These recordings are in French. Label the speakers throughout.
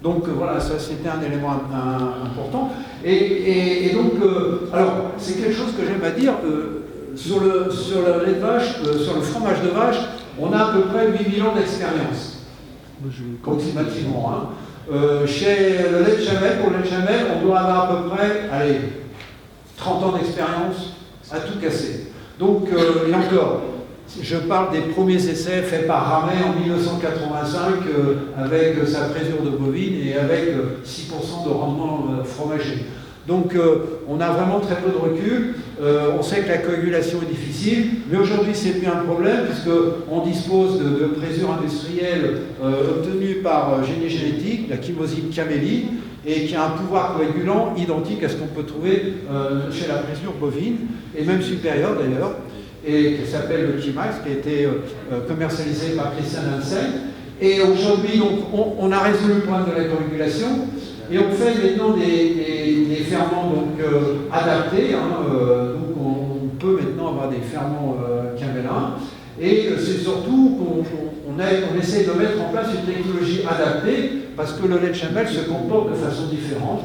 Speaker 1: Donc voilà, ça c'était un élément important. Et donc, alors c'est quelque chose que j'aime à dire, sur le lait de vache, sur le fromage de vache, on a à peu près 8000 ans d'expérience, approximativement. Chez le lait de Chamel, pour le lait de Chamel, on doit avoir à peu près, allez, 30 ans d'expérience à tout casser. Donc, et encore, je parle des premiers essais faits par Ramet en 1985 avec sa présure de bovine et avec 6% de rendement fromager. Donc on a vraiment très peu de recul, on sait que la coagulation est difficile, mais aujourd'hui c'est plus un problème puisqu'on dispose de présure industrielle obtenue par génie génétique, la chymosine camélie, et qui a un pouvoir coagulant identique à ce qu'on peut trouver chez la présure bovine, et même supérieur d'ailleurs, et qui s'appelle le Chimax, qui a été commercialisé par Christian Hansen. Et aujourd'hui, on a résolu le problème de la coagulation, et on fait maintenant des ferments donc, adaptés. Donc on peut maintenant avoir des ferments camélins. Et c'est surtout qu'on essaie de mettre en place une technologie adaptée, parce que le lait de Chamel se comporte de façon différente.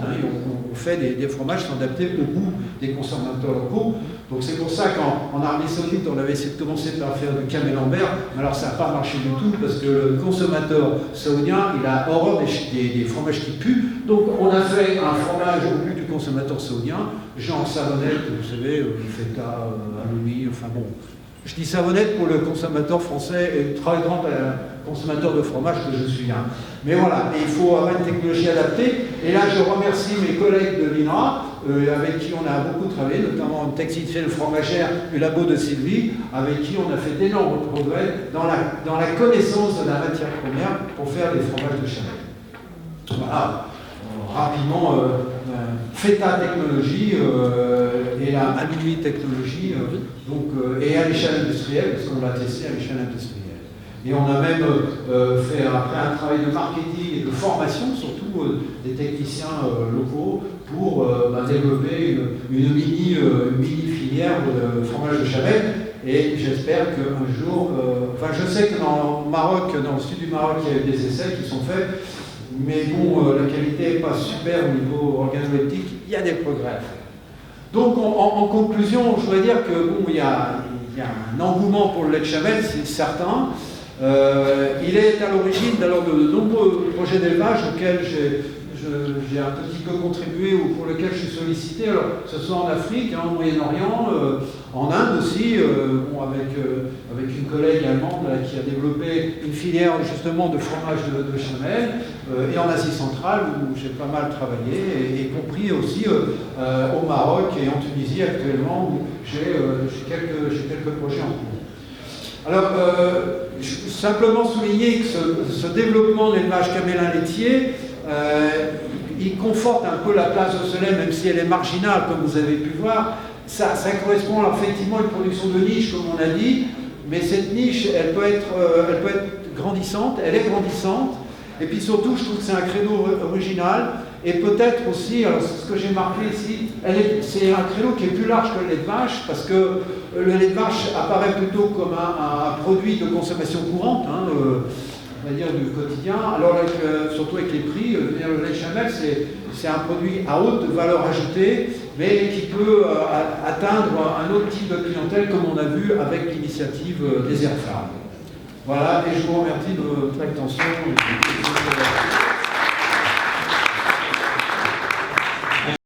Speaker 1: On fait des fromages qui sont adaptés au goût des consommateurs locaux. Donc c'est pour ça qu'en Arabie Saoudite, on avait essayé de commencer par faire du camembert, mais alors ça n'a pas marché du tout, parce que le consommateur saoudien, il a horreur des fromages qui puent. Donc on a fait un fromage au goût du consommateur saoudien, genre savonnette, vous savez, feta, halloumi, enfin bon. Je dis savonnette pour le consommateur français et très grand consommateur de fromage que je suis. Mais voilà, et il faut avoir une technologie adaptée. Et là, je remercie mes collègues de l'INRA, avec qui on a beaucoup travaillé, notamment une technicienne fromagère du labo de Sylvie, avec qui on a fait d'énormes progrès dans la connaissance de la matière première pour faire des fromages de Chamel. Voilà, rapidement, feta technologie et la halloumi technologie, et à l'échelle industrielle, parce qu'on l'a testé à l'échelle industrielle. Et on a même fait après un travail de marketing et de formation, surtout des techniciens locaux, pour développer une mini filière de fromage de Chamel. Et j'espère qu'un jour, je sais que dans le Maroc, dans le sud du Maroc, il y a eu des essais qui sont faits, mais bon, la qualité n'est pas super au niveau organoleptique, il y a des progrès à faire. Donc en conclusion, je voudrais dire que bon, il y a un engouement pour le lait de Chamel, c'est certain. Il est à l'origine de nombreux projets d'élevage auxquels j'ai un petit peu contribué ou pour lesquels je suis sollicité, alors que ce soit en Afrique, au Moyen-Orient, en Inde aussi, avec une collègue allemande qui a développé une filière justement de fromage de Chamel, et en Asie centrale où j'ai pas mal travaillé, y compris aussi au Maroc et en Tunisie actuellement où j'ai quelques projets en cours. Alors, simplement souligner que ce développement de l'élevage camélin laitier, il conforte un peu la place de ce lait, même si elle est marginale, comme vous avez pu voir. Ça correspond alors, effectivement à une production de niche, comme on a dit, mais cette niche, elle peut être grandissante, elle est grandissante, et puis surtout, je trouve que c'est un créneau original, et peut-être aussi, alors c'est ce que j'ai marqué ici, c'est un créneau qui est plus large que le lait de vache, parce que le lait de vache apparaît plutôt comme un produit de consommation courante, on va dire du quotidien, alors surtout avec les prix, le lait de Chamel, c'est un produit à haute valeur ajoutée, mais qui peut atteindre un autre type de clientèle, comme on a vu avec l'initiative des Air Farm. Voilà, et je vous remercie de votre attention.